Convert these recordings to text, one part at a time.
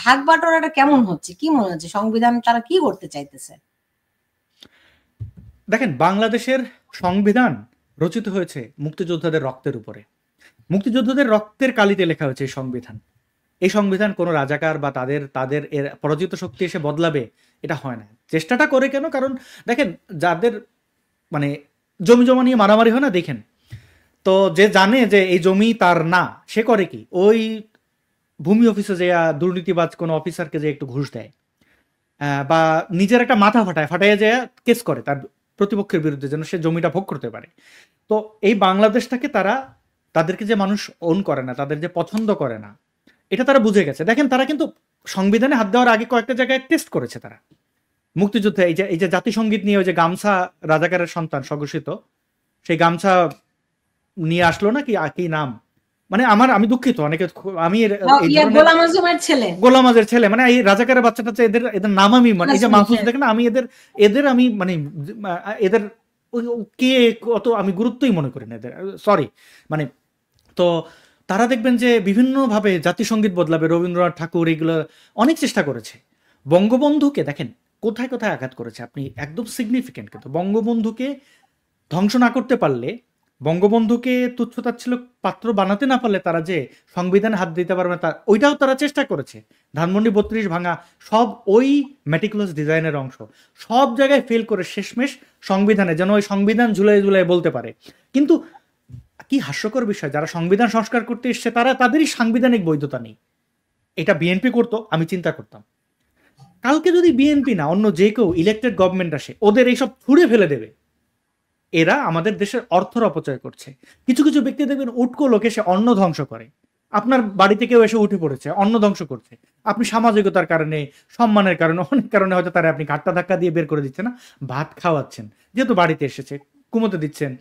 ভাগ বাটোয়ারাটা কেমন হচ্ছে, কি মনে হচ্ছে সংবিধান তারা কি করতে চাইতেছে? দেখেন, বাংলাদেশের সংবিধান রচিত হয়েছে মুক্তিযোদ্ধাদের রক্তের উপরে। মুক্তিযোদ্ধাদের রক্তের কালিতে লেখা হয়েছে এই সংবিধান। এই সংবিধান কোনো রাজাকার বা তাদের তাদের এর পরাজিত শক্তি এসে বদলাবে, এটা হয় না। চেষ্টাটা করে কেন? কারণ দেখেন, যাদের মানে জমি জমা নিয়ে মারামারি হয় না, দেখেন তো, যে জানে যে এই জমি তার না, সে করে কি, ওই ভূমি অফিসে যে দুর্নীতিবাজ কোনো অফিসারকে যে একটু ঘুষ দেয়, বা নিজের একটা মাথা ফাটায় যে কেস করে তার প্রতিপক্ষের বিরুদ্ধে, যেন সে জমিটা ভোগ করতে পারে। তো এই বাংলাদেশটাকে তারা, তাদেরকে যে মানুষ ওন করে না, তাদের যে পছন্দ করে না, এটা তারা বুঝে গেছে। দেখেন, তারা কিন্তু সংবিধানে হাত দেওয়ার আগে কয়েকটা জায়গায় টেস্ট করেছে তারা। মুক্তিযুদ্ধে এই যে জাতিসংগীত নিয়ে ওই যে গামছা, রাজাকারের সন্তান স্বঘোষিত, সেই গামছা নিয়ে আসলো না, কি কি নাম, মানে আমি দুঃখিত, অনেকে আমি এই ধরনের গোলাম আজমের ছেলে, গোলাম আজের ছেলে, মানে এই রাজাকারের বাচ্চাটা, এদের এদের নাম আমি মানে, এই যে মাহফুজ, হ্যাঁ। দেখেন আমি এদের এদের আমি মানে এদের কে কত আমি গুরুত্বই মনে করি না এদের, সরি মানে। তো তারা দেখবেন যে বিভিন্নভাবে জাতিসংগীত বদলাবে, রবীন্দ্রনাথ ঠাকুর, এগুলো অনেক চেষ্টা করেছে। বঙ্গবন্ধুকে দেখেন কোথায় কোথায় আঘাত করেছে, আপনি একদম সিগনিফিকেন্ট। কিন্তু বঙ্গবন্ধুকে ধ্বংস না করতে পারলে, বঙ্গবন্ধুকে তুচ্ছতাচ্ছিল্য পাত্র বানাতে না পারলে, তারা যে সংবিধানে হাত দিতে পারবে না, ওইটাও তারা চেষ্টা করেছে। ধানমন্ডি 32 ভাঙা, সব ওই মেটিকুলাস ডিজাইনের অংশ, সব জায়গায় ফেল করে শেষমেশ সংবিধানে, যেন ওই সংবিধান ঝুলাই ঝুলাই বলতে পারে। কিন্তু কি হাস্যকর বিষয়, যারা সংবিধান সংস্কার করতে এসছে তারা, তাদেরই সাংবিধানিক বৈধতা নেই। এটা বিএনপি করতো, আমি চিন্তা করতাম। কালকে যদি বিএনপি না অন্য যে কেউ ইলেক্টেড গভর্নমেন্ট আসে, ওদের এইসব ছুঁড়ে ফেলে দেবে। এরা আমাদের দেশের অর্থের অপচয় করছে। কিছু কিছু ব্যক্তি দেখবেন উটকো লোক এসে অন্ন ধ্বংস করে, আপনার বাড়িতে কেউ এসে উঠে পড়েছে, অন্ন ধ্বংস করছে, আপনি সামাজিকতার কারণে, সম্মানের কারণে, অনেক কারণে হয়তো তারা আপনি ঘাটটা ধাক্কা দিয়ে বের করে দিচ্ছেন না, ভাত খাওয়াচ্ছেন, যেহেতু বাড়িতে এসেছে, কুমোতে দিচ্ছেন,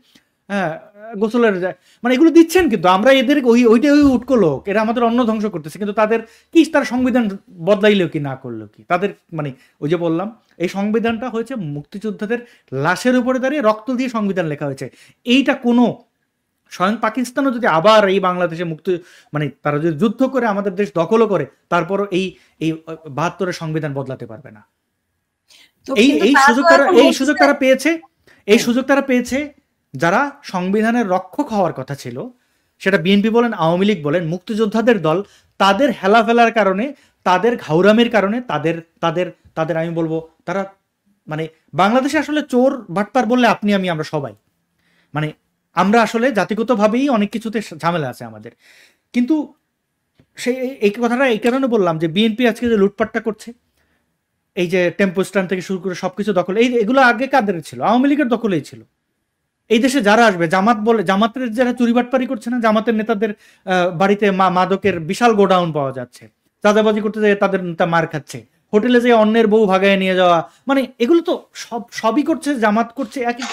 হ্যাঁ, গোসলের মানে এগুলো দিচ্ছেন। কিন্তু আমরা এদের ওইটাই উটকো লোক, এরা আমাদের অন্ন ধ্বংস করতেছে। কিন্তু তাদের কি, তার সংবিধান বদলাইলেও কি, না করলেও কি, তাদের মানে ওই যে বললাম, এই সংবিধানটা হয়েছে মুক্তিযোদ্ধাদের লাশের উপরে দাঁড়িয়ে রক্ত দিয়ে সংবিধান লেখা হয়েছে। এইটা কোনো, স্বয়ং পাকিস্তানও যদি আবার এই বাংলাদেশে মুক্তি, মানে তারা যদি যুদ্ধ করে আমাদের দেশ দখলও করে, তারপরও এই এই 72-এর সংবিধান বদলাতে পারবে না। এই এই সুযোগ তারা, এই সুযোগ তারা পেয়েছে, এই সুযোগ তারা পেয়েছে যারা সংবিধানের রক্ষক হওয়ার কথা ছিল, সেটা বিএনপি বলেন, আওয়ামী লীগ বলেন, মুক্তিযোদ্ধাদের দল, তাদের হেলাফেলার কারণে, তাদের ঘাউরামের কারণে, তাদের তাদের তাদের আমি বলবো, তারা মানে বাংলাদেশে আসলে চোর বাটপার বললে আপনি আমি আমরা সবাই, মানে আমরা আসলে জাতিগতভাবেই অনেক কিছুতে ঝামেলা আছে আমাদের। কিন্তু সেই এই কথাটা এই কারণে বললাম যে বিএনপি আজকে যে লুটপাটটা করছে, এই যে টেম্পো স্ট্যান্ড থেকে শুরু করে সবকিছু দখল, এগুলো আগে কাদের ছিল? আওয়ামী লীগের দখলেই ছিল। এই দেশে যারা আসবে, জামাত বলে, জামাতের যারা চুরিবাটপারি করছে না, জামাতের নেতাদের বাড়িতে মাদকের বিশাল গোডাউন পাওয়া যাচ্ছে, চাঁদাবাজি করতে যেয়ে তাদের নেতা মার খাচ্ছে, হোটেলে যে অন্যের বউ ভাগায় নিয়ে যাওয়া, মানে এগুলো তো সবই করছে, জামাত করছে, একই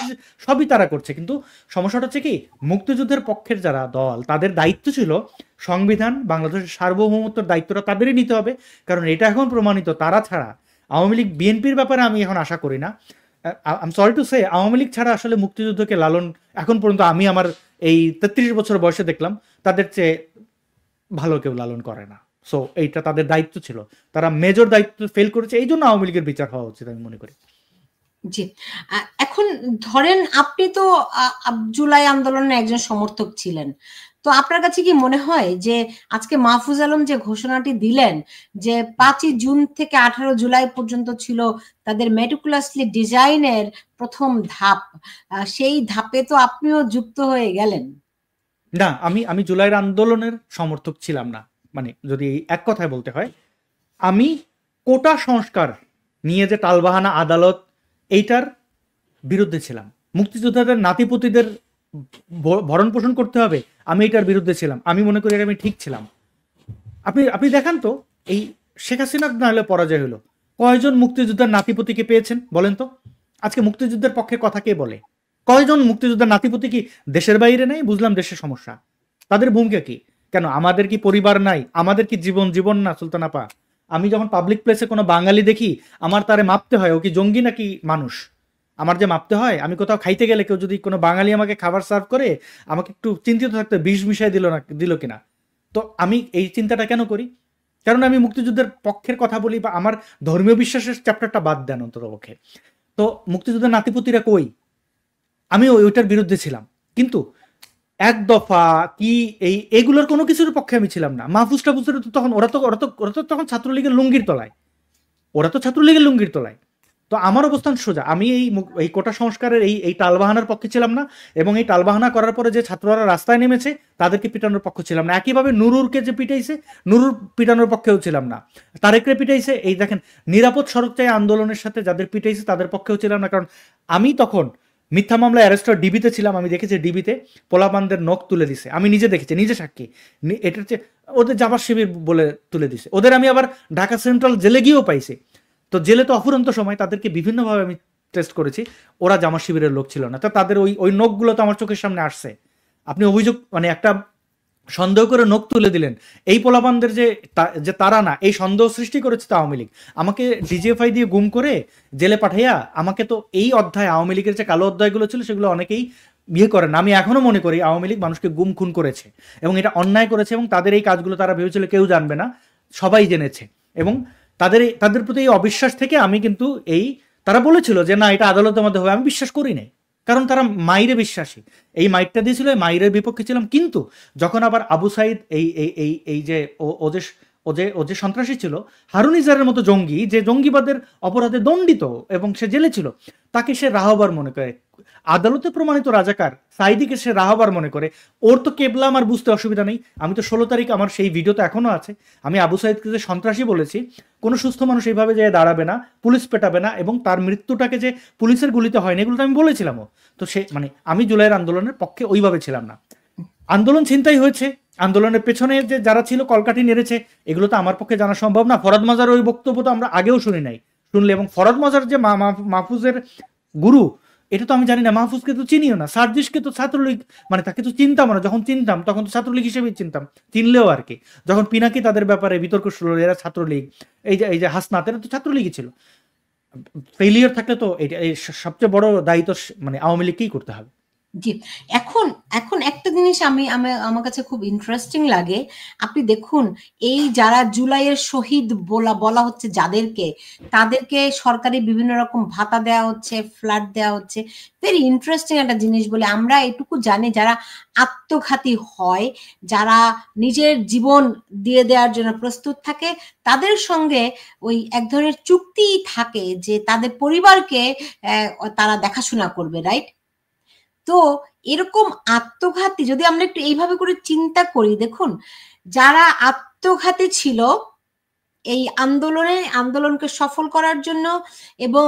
সবই তারা করছে। কিন্তু সমস্যাটা হচ্ছে কি, মুক্তিযুদ্ধের পক্ষের যারা দল, তাদের দায়িত্ব ছিল সংবিধান, বাংলাদেশের সার্বভৌমত্বের দায়িত্বটা তাদেরই নিতে হবে। কারণ এটা এখন প্রমাণিত, তারা ছাড়া, আওয়ামী লীগ বিএনপির ব্যাপারে আমি এখন আশা করি না, I sorry to say, Awami League ছাড়া আসলে মুক্তিযুদ্ধকে লালন এখন পর্যন্ত আমি আমার এই 33 বছর বয়সে দেখলাম, তাদের চেয়ে ভালো কেউ লালন করে না। সো এইটা তাদের দায়িত্ব ছিল, তারা মেজর দায়িত্ব ফেল করেছে, এই জন্য আওয়ামী লীগের বিচার হওয়া উচিত আমি মনে করি। জি, এখন ধরেন আপনি তো জুলাই আন্দোলনের একজন সমর্থক ছিলেন, তো আপনার কাছে কি মনে হয় যে আজকে মাহফুজ আলম যে ঘোষণাটি দিলেন যে 5ই জুন থেকে 18 জুলাই পর্যন্ত ছিল তাদের মেটিকুলাসলি ডিজাইনের প্রথম ধাপ, সেই ধাপে তো আপনিও যুক্ত হয়ে গেলেন? না, আমি জুলাইয়ের আন্দোলনের সমর্থক ছিলাম না। মানে যদি এক কথায় বলতে হয়, আমি কোটা সংস্কার নিয়ে যে টালবাহানা আদালত, এইটার বিরুদ্ধে ছিলাম। মুক্তিযোদ্ধাদের নাতিপুতিদের ভরণ পোষণ করতে হবে, আমি এটার বিরুদ্ধে ছিলাম। আমি মনে করি আমি ঠিক ছিলাম। আপনি আপনি দেখান তো, এই শেখ হাসিনার না হলে পরাজয় হলো, কয়জন মুক্তিযোদ্ধার নাতিপুতিকে পেয়েছেন বলেন তো? আজকে মুক্তিযুদ্ধের পক্ষে কথা কে বলে? কয়জন মুক্তিযোদ্ধার নাতিপুতি কি দেশের বাইরে নেই? বুঝলাম দেশের সমস্যা, তাদের ভূমিকা কি? কেন আমাদের কি পরিবার নাই? আমাদের কি জীবন না সুলতান আপা? আমি যখন পাবলিক প্লেসে কোনো বাঙালি দেখি, আমার তারে মাপতে হয় ও কি জঙ্গি নাকি মানুষ। আমার যে মাপতে হয়, আমি কোথাও খাইতে গেলে কেউ যদি কোনো বাঙালি আমাকে খাবার সার্ভ করে, আমাকে একটু চিন্তিত থাকতে, বিষ মিশাই দিল কিনা। তো আমি এই চিন্তাটা কেন করি? কারণ আমি মুক্তিযুদ্ধের পক্ষের কথা বলি, বা আমার ধর্মীয় বিশ্বাসের চ্যাপ্টারটা বাদ দেন অন্ততপক্ষে। তো মুক্তিযুদ্ধের নাতিপুতিরা কই, আমি ওইটার বিরুদ্ধে ছিলাম, কিন্তু এক দফা কি এইগুলোর কোনো কিছুর পক্ষে আমি ছিলাম না। মাহফুজ টাফুজের তো তখন ওরা তো তখন ছাত্রলীগের লুঙ্গির তলায়, তো আমার অবস্থান সোজা। আমি এই কোটা সংস্কারের এই টালবাহানার পক্ষে ছিলাম না, এবং এই টালবাহানা করার পরে যে ছাত্ররা রাস্তায় নেমেছে তাদেরকে পিটানোর পক্ষে ছিলাম না। একইভাবে নুরুরকে যে পিটাইছে, নুরুর পিটানোর পক্ষেও ছিলাম না। তারেকরে পিটাইছে, এই দেখেন নিরাপদ সড়ক চাই আন্দোলনের সাথে যাদের পিটাইছে তাদের পক্ষেও ছিলাম না, কারণ আমি তখন মিথ্যা মামলায় অ্যারেস্ট হওয়ার ডিবিতে ছিলাম। আমি দেখেছি ডিবিতে পোলাপানদের নখ তুলে দিছে, আমি নিজে দেখেছি, নিজে সাক্ষী। এটার চেয়ে ওদের জামাত শিবির বলে তুলে দিছে, ওদের আমি আবার ঢাকা সেন্ট্রাল জেলে গিয়েও পাইছি। তো জেলে তো অফুরন্ত সময়, তাদেরকে বিভিন্নভাবে আমি টেস্ট করেছি, ওরা জামাত শিবিরের লোক ছিল না। তো তাদের ওই নখগুলো তো আমার চোখের সামনে আসছে। আপনি অভিযোগ মানে একটা সন্দেহ করে নখ তুলে দিলেন, এই পোলাপানদের যে তারা না, এই সন্দেহ সৃষ্টি করেছে তো আওয়ামী লীগ। আমাকে ডিজিএফআই দিয়ে গুম করে জেলে পাঠাইয়া আমাকে তো এই অধ্যায়, আওয়ামী লীগের যে কালো অধ্যায়গুলো ছিল সেগুলো অনেকেই বিয়ে করেন। আমি এখনো মনে করি আওয়ামী লীগ মানুষকে গুম খুন করেছে এবং এটা অন্যায় করেছে, এবং তাদের এই কাজগুলো তারা ভেবেছিল কেউ জানবে না, সবাই জেনেছে। এবং তাদের প্রতি এই অবিশ্বাস থেকে আমি কিন্তু তারা বলেছিল যে না এটা আদালতের মধ্যে হবে, আমি বিশ্বাস করি নাই, কারণ তারা মাইরে বিশ্বাসী। এই মাইরটা দিয়েছিল, এই মাইরের বিপক্ষে ছিলাম। কিন্তু যখন আবার আবু সাইদ এই যে ও যে সন্ত্রাসী ছিল, হারুন ইজারের মতো জঙ্গি, যে জঙ্গিবাদের অপরাধে দণ্ডিত এবং সে জেলে ছিল, তাকে সে রাহবার মনে করে, আদালতে প্রমাণিত রাজাকার সাইদিকে সে রাহবার মনে করে। ওর তো কেবলা আমার বুঝতে অসুবিধা নেই। আমি তো 16 তারিখ আমার সেই ভিডিও তো এখনো আছে, আমি আবু সাইদকে যে সন্ত্রাসী বলেছি, কোনো সুস্থ মানুষ এইভাবে যে দাঁড়াবে না, পুলিশ পেটাবে না, এবং তার মৃত্যুটাকে যে পুলিশের গুলিতে হয়নি, এগুলো তো আমি বলেছিলামও। তো সে মানে আমি জুলাইয়ের আন্দোলনের পক্ষে ওইভাবে ছিলাম না। আন্দোলন ছিনতাই হয়েছে, আন্দোলনের পেছনে যে যারা ছিল কলকাঠি নেড়েছে, এগুলো তো আমার পক্ষে জানা সম্ভব না। ফরহাদ মজার ওই বক্তব্য তো আমরা আগেও শুনি নাই, শুনলে, এবং ফরহাদ মজার যে মাহফুজের গুরু, এটা তো আমি জানি না। মাহফুজকে তো চিনিও না, সার্জিসকে তো ছাত্রলীগ মানে তাকে তো চিনতাম না, যখন চিনতাম তখন তো ছাত্রলীগ হিসেবেই চিনতাম, চিনলেও আর কি। যখন পিনাকি তাদের ব্যাপারে বিতর্ক শুরু হলো, এরা ছাত্রলীগ, এই যে হাসনাত, এরা তো ছাত্রলীগই ছিল। ফেলিয়ার থাকলে তো এই সবচেয়ে বড় দায়িত্ব মানে আওয়ামী লীগকেই করতে হবে। জি, এখন এখন একটা জিনিস আমার কাছে খুব ইন্টারেস্টিং লাগে। আপনি দেখুন, এই যারা জুলাইয়ের শহীদ বলা হচ্ছে যাদেরকে, তাদেরকে সরকারি বিভিন্ন রকম ভাতা দেওয়া হচ্ছে, ফ্ল্যাট দেওয়া হচ্ছে। ভেরি ইন্টারেস্টিং একটা জিনিস বলে আমরা এটুকু জানি, যারা আত্মঘাতী হয়, যারা নিজের জীবন দিয়ে দেওয়ার জন্য প্রস্তুত থাকে, তাদের সঙ্গে ওই এক ধরনের চুক্তি থাকে যে তাদের পরিবারকে তারা দেখাশোনা করবে, রাইট? তো এরকম আত্মঘাতী যদি আমরা একটু এইভাবে করে চিন্তা করি, দেখুন যারা আত্মঘাতী ছিল এই আন্দোলনকে সফল করার জন্য, এবং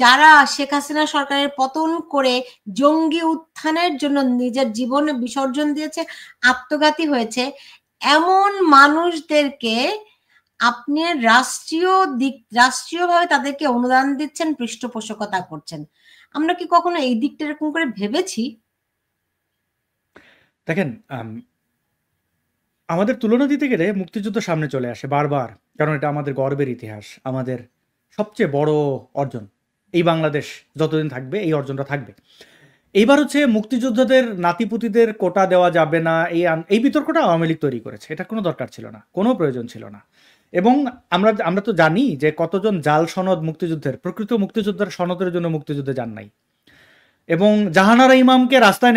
যারা শেখ হাসিনা সরকারের পতন করে জঙ্গি উত্থানের জন্য নিজের জীবন বিসর্জন দিয়েছে, আত্মঘাতী হয়েছে, এমন মানুষদেরকে আপনি রাষ্ট্রীয়ভাবে তাদেরকে অনুদান দিচ্ছেন, পৃষ্ঠপোষকতা করছেন। আমরা কি কখনো এই দিকটা এরকম করে ভেবেছি? দেখেন, আমাদের তুলনা দিতে গেলে মুক্তিযুদ্ধ সামনে চলে আসে বারবার, কারণ এটা আমাদের গর্বের ইতিহাস, আমাদের সবচেয়ে বড় অর্জন। এই বাংলাদেশ যতদিন থাকবে এই অর্জনটা থাকবে। এইবার হচ্ছে মুক্তিযোদ্ধাদের নাতিপুতিদের কোটা দেওয়া যাবে না, এই বিতর্কটা আওয়ামী লীগ তৈরি করেছে। এটা কোনো দরকার ছিল না, কোনো প্রয়োজন ছিল না। এবং আমরা তো জানি যে কতজন জাল সনদ মুক্তিযুদ্ধের, প্রকৃত মুক্তিযোদ্ধার সনদের জন্য মুক্তিযুদ্ধে যান নাই, এবং জাহানারা ইমামকে রাস্তায়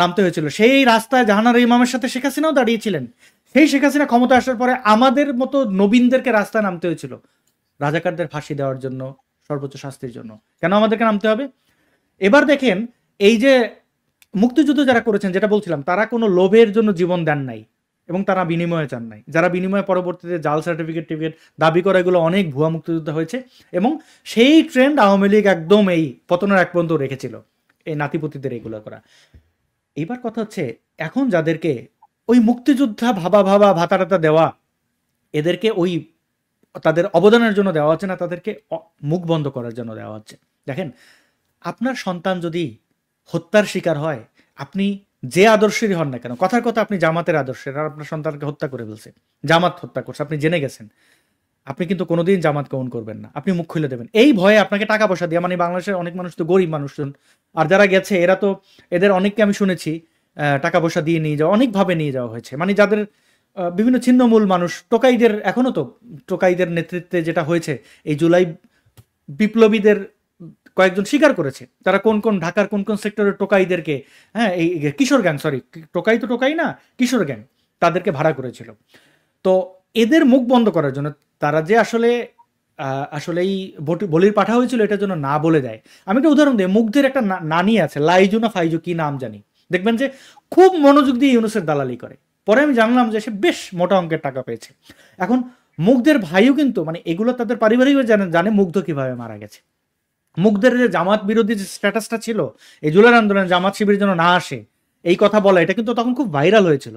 নামতে হয়েছিল। সেই রাস্তায় জাহানারা ইমামের সাথে শেখ হাসিনাও দাঁড়িয়েছিলেন। সেই শেখ হাসিনা ক্ষমতা আসার পরে আমাদের মতো নবীনদেরকে রাস্তায় নামতে হয়েছিল রাজাকারদের ফাঁসি দেওয়ার জন্য, সর্বোচ্চ শাস্তির জন্য। কেন আমাদেরকে নামতে হবে? এবার দেখেন, এই যে মুক্তিযুদ্ধ যারা করেছেন, যেটা বলছিলাম, তারা কোনো লোভের জন্য জীবন দেন নাই, এবং তারা বিনিময়ে চান নাই। যারা বিনিময়ে পরবর্তীতে জাল সার্টিফিকেট দাবি করা, এগুলো অনেক ভুয়া মুক্তিযুদ্ধ হয়েছে, এবং সেই ট্রেন্ড আওয়ামী লীগ একদম এই পতনের এক পর্যন্ত রেখেছিল, এই নাতিপুতিদের এগুলো করা। এইবার কথা হচ্ছে, এখন যাদেরকে ওই মুক্তিযোদ্ধা ভাতা দেওয়া, এদেরকে ওই তাদের অবদানের জন্য দেওয়া হচ্ছে না, তাদেরকে মুখ বন্ধ করার জন্য দেওয়া হচ্ছে। দেখেন, আপনার সন্তান যদি হত্যার শিকার হয়, আপনি যে আদর্শেরই হন না কেন, কথার কথা আপনি জামাতের আদর্শের, আর আপনার সন্তানকে হত্যা করে ফেলছে, জামাত হত্যা করছে, আপনি জেনে গেছেন, আপনি কিন্তু কোনোদিন জামাতকে ওন করবেন না, আপনি মুখ খুলে দেবেন। এই ভয়ে আপনাকে টাকা পয়সা দিয়ে, মানে বাংলাদেশের অনেক মানুষ তো গরিব মানুষজন, আর যারা গেছে এরা তো, এদের অনেককে আমি শুনেছি টাকা পয়সা দিয়ে নিয়ে যাওয়া, অনেকভাবে নিয়ে যাওয়া হয়েছে, মানে যাদের বিভিন্ন ছিন্নমূল মানুষ, টোকাইদের, এখনো তো টোকাইদের নেতৃত্বে যেটা হয়েছে, এই জুলাই বিপ্লবীদের কয়েকজন স্বীকার করেছে তারা কোন কোন ঢাকার কোন কোন সেক্টরের টোকাইদেরকে, হ্যাঁ এই কিশোর গ্যাং, সরি টোকাই তো টোকাই না, কিশোর গ্যাং, তাদেরকে ভাড়া করেছিল। তো এদের মুখ বন্ধ করার জন্য তারা যে আসলেই বলির পাঠা হয়েছিল এটার জন্য না বলে দেয়। আমি একটা উদাহরণ দিই, মুগ্ধের একটা নানি আছে, লাইজু না ফাইজু কি নাম জানি, দেখবেন যে খুব মনোযোগ দিয়ে ইউনুসের দালালি করে। পরে আমি জানলাম যে সে বেশ মোটা অঙ্কের টাকা পেয়েছে। এখন মুগ্ধের ভাইও কিন্তু মানে এগুলো তাদের পারিবারিকভাবে জানে মুগ্ধ কিভাবে মারা গেছে। মুগ্ধের যে জামাত বিরোধী যে স্ট্যাটাসটা ছিল এই জুলাই আন্দোলনে, জামাত শিবির যেন না আসে এই কথা বলা, এটা কিন্তু তখন খুব ভাইরাল হয়েছিল।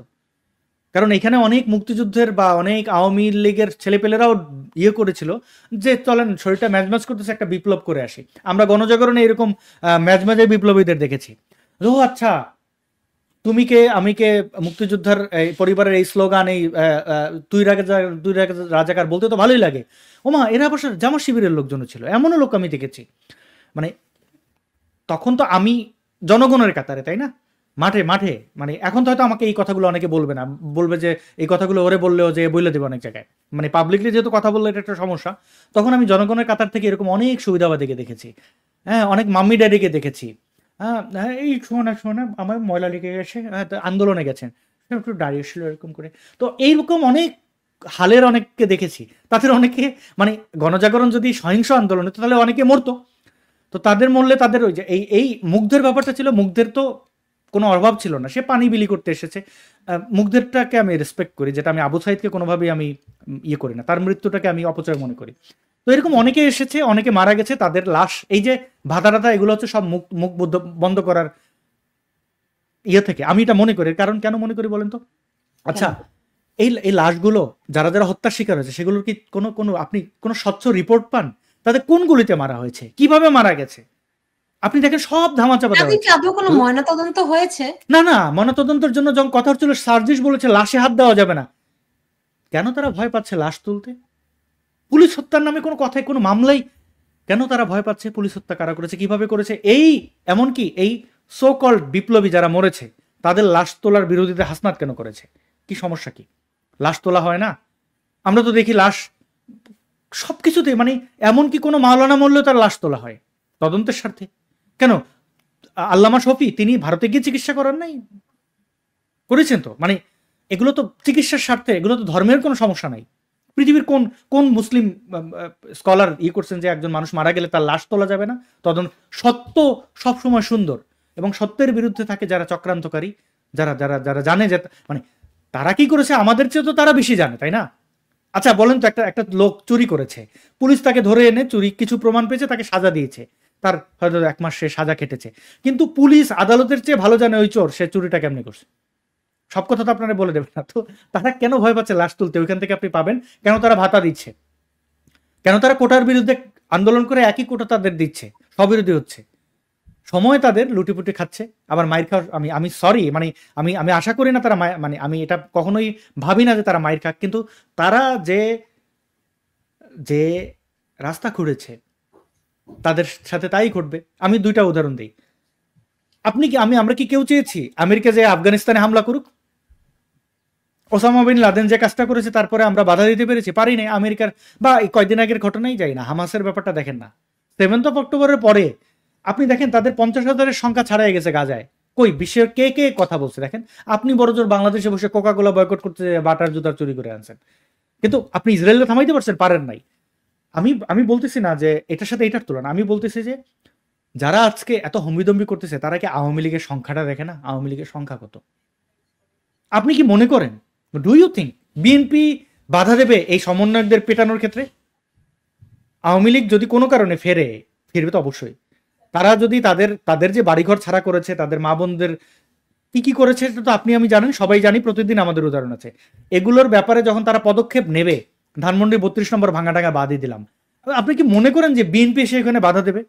কারণ এখানে অনেক মুক্তিযুদ্ধের বা অনেক আওয়ামী লীগের ছেলেপেলেরাও ইয়ে করেছিল যে চলেন শরীরটা ম্যাজম্যাজ করতেছে, একটা বিপ্লব করে আসি। আমরা গণজাগরণে এরকম ম্যাজম্যাজে বিপ্লবীদের দেখেছি। ও আচ্ছা, তুমি কে আমি কে, মুক্তিযোদ্ধার পরিবারের এই স্লোগান, এই তুই রাজাকার বলতে তো ভালোই লাগে। ওমা, এরা অবশ্য জামাত শিবিরের লোকজনও ছিল, এমনও লোক আমি দেখেছি। মানে তখন তো আমি জনগণের কাতারে, তাই না, মাঠে মাঠে, মানে এখন তো হয়তো আমাকে এই কথাগুলো অনেকে বলবে না, বলবে যে এই কথাগুলো ওরে বললেও যে বলে দেবে অনেক জায়গায়, মানে পাবলিকলি যেহেতু কথা বললে এটা একটা সমস্যা। তখন আমি জনগণের কাতার থেকে এরকম অনেক সুবিধাবাদীকে দেখেছি, হ্যাঁ অনেক মাম্মি ড্যাডিকে দেখেছি, হ্যাঁ এই শোনা আমার ময়লা লেগে গেছে, আন্দোলনে গেছেন, একটু দাঁড়িয়েছিল এরকম করে। তো এইরকম অনেক হালের অনেককে দেখেছি, তাদের অনেকে মানে গণজাগরণ যদি সহিংস আন্দোলন হতো তাহলে অনেকে মরতো। তো তাদের মরলে তাদের ওই যে এই মুগ্ধের ব্যাপারটা ছিল, মুগ্ধের তো কোনো অভাব ছিল না, সে পানি বিলি করতে এসেছে। মুগ্ধেরটাকে আমি রেসপেক্ট করি, যেটা আমি আবু সাইদকে কোনোভাবেই আমি ইয়ে করি না, তার মৃত্যুটাকে আমি অপচয় মনে করি। তো এরকম অনেকে এসেছে, অনেকে মারা গেছে, তাদের লাশ, এই যে ভাতা টাতা এগুলো হচ্ছে সব মুখ বন্ধ করার ইয়ে থেকে আমি এটা মনে করি। কারণ কেন মনে করি বলেন তো? আচ্ছা, এই লাশগুলো যারা যারা হত্যার শিকার হয়েছে সেগুলোর কি কোনো আপনি কোনো স্বচ্ছ রিপোর্ট পান? তাদের কোন গুলিতে মারা হয়েছে, কিভাবে মারা গেছে, আপনি দেখেন সব ধামাচাপা দেওয়া হয়েছে। আদৌ কোনো ময়নাতদন্ত হয়েছে? না, ময়নাতদন্তের জন্য যখন কথা হচ্ছিল সার্জিস বলেছে লাশে হাত দেওয়া যাবে না। কেন তারা ভয় পাচ্ছে লাশ তুলতে? পুলিশ হত্যার নামে কোনো কথায় কোনো মামলাই কেন তারা ভয় পাচ্ছে? পুলিশ হত্যা কারা করেছে, কিভাবে করেছে, এই এমনকি এই সো কল্ড বিপ্লবী যারা মরেছে তাদের লাশ তোলার বিরোধিতা হাসনাত কেন করেছে? কি সমস্যা কি? লাশ তোলা হয় না? আমরা তো দেখি লাশ সবকিছুতে, মানে এমনকি কোনো মাওলানা মরলেও তার লাশ তোলা হয় তদন্তের স্বার্থে। কেন আল্লামা শফি তিনি ভারতে গিয়ে চিকিৎসা করার নাই? করেছেন তো, মানে এগুলো তো চিকিৎসার স্বার্থে, এগুলো তো ধর্মের কোনো সমস্যা নাই। পৃথিবীর কোন কোন মুসলিম স্কলার করছেন যে একজন মানুষ মারা গেলে তার লাশ তোলা যাবে না? সত্য সবসময় সুন্দর, এবং সত্যের বিরুদ্ধে থাকে যারা চক্রান্তকারী, যারা যারা যারা জানে যে মানে তারা কি করেছে আমাদের চেয়ে তো তারা বেশি জানে, তাই না? আচ্ছা বলেন তো, একটা লোক চুরি করেছে, পুলিশ তাকে ধরে এনে চুরি কিছু প্রমাণ পেয়েছে, তাকে সাজা দিয়েছে, তার হয়তো 1 মাস সে সাজা কেটেছে, কিন্তু পুলিশ আদালতের চেয়ে ভালো জানে ওই চোর সে চুরিটা কেমনে করছে। সব কথা তো আপনারা বলে দেবেন না। তো তারা কেন ভয় পাচ্ছে লাশ তুলতে? ওইখান থেকে আপনি পাবেন কেন তারা ভাতা দিচ্ছে, কেন তারা কোটার বিরুদ্ধে আন্দোলন করে একই কোটা তাদের দিচ্ছে, স্ববিরোধী হচ্ছে, সময় তাদের লুটিপুটি খাচ্ছে, আবার মাইর খাওয়ার আমি সরি, মানে আমি আশা করি না তারা মানে আমি এটা কখনোই ভাবি না যে তারা মাইর খাক, কিন্তু তারা যে রাস্তা খুঁড়েছে তাদের সাথে তাই ঘটবে। আমি 2টা উদাহরণ দিই। আমরা কি কেউ চেয়েছি আমেরিকা যে আফগানিস্তানে হামলা করুক? ওসামা বিন লাদেন যে কাজটা করেছে তারপরে আমরা বাধা দিতে পেরেছি? পারি নাই। আমেরিকার বা কয়েকদিন আগের ঘটনাই যাই না, হামাসের ব্যাপারটা দেখেন না, 7th of অক্টোবরের পরে আপনি দেখেন তাদের 50,000-এর সংখ্যা ছাড়াই গেছে গাজায়। কই বিশ্বের কে কথা বলছে দেখেন? আপনি বড়জোর বাংলাদেশে বসে কোকা-কোলা বয়কট করতে বাটার জুতার চুরি করে আনছেন, কিন্তু আপনি ইসরায়েলকে থামাইতে পারছেন? পারেন নাই। আমি বলতেছি না যে এটার সাথে এটার তুলনা, আমি বলতেছি যে যারা আজকে এত হম্বিদম্বি করতেছে তারা কি আওয়ামী লীগের সংখ্যাটা দেখে না? আওয়ামী লীগের সংখ্যা কত? আপনি কি মনে করেন, ডু ইউ থিঙ্ক বিএনপি বাধা দেবে এই সমন্বয়কদের পেটানোর ক্ষেত্রে? আওয়ামী লীগ যদি কোনো কারণে ফিরবে তো অবশ্যই। তারা যদি তাদের যে বাড়িঘর ছাড়া করেছে, তাদের মা বোনদের কি করেছে সেটা তো আপনি আমি জানেন, সবাই জানি, প্রতিদিন আমাদের উদাহরণ আছে। এগুলোর ব্যাপারে যখন তারা পদক্ষেপ নেবে, ধানমন্ডি 32 নম্বর ভাঙাটাঙ্গা বাদই দিলাম, আপনি কি মনে করেন যে বিএনপি এসে এখানে বাধা দেবে?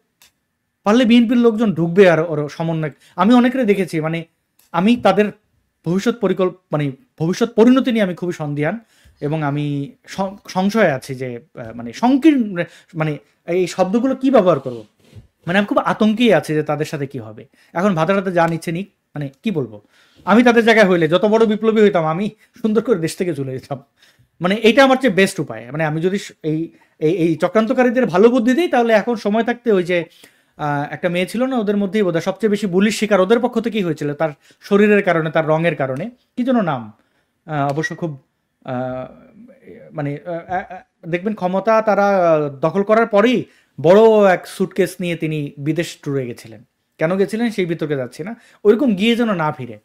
পারলে বিএনপির লোকজন ঢুকবে আর ওর সমন্বয়। আমি অনেকের দেখেছি, মানে আমি তাদের ভবিষ্যৎ পরিণতি নিয়ে আমি খুবই সন্দিহান, এবং আমি সংশয়ে আছি যে মানে সংকীর্ণ, মানে এই শব্দগুলো কি ব্যবহার করবো, মানে আমি খুব আতঙ্কেই আছি যে তাদের সাথে কি হবে। এখন ভাতাটাতে যা নিচ্ছে নিক, মানে কি বলবো, আমি তাদের জায়গায় হইলে যত বড় বিপ্লবী হইতাম আমি সুন্দর করে দেশ থেকে চলে যেতাম। মানে এটা আমার চেয়ে বেস্ট উপায়। মানে আমি যদি এই এই এই চক্রান্তকারীদের ভালো বুদ্ধি দিই, তাহলে এখন সময় থাকতে ওই যে একটা মেয়ে ছিল না ওদের মধ্যেই বোধহয় সবচেয়ে বেশি বুলিশ শিকার ওদের পক্ষ থেকেই হয়েছিল, তার শরীরের কারণে, তার রঙের কারণে, কি যেন নাম, অবশ্য খুব আহ, মানে দেখবেন ক্ষমতা তারা দখল করার পরেই বড় এক সুটকেস নিয়ে তিনি বিদেশ ট্যুরে গেছিলেন। কেন গেছিলেন সেই বিতর্কে যাচ্ছি না, ওইরকম গিয়ে যেন না ফিরে।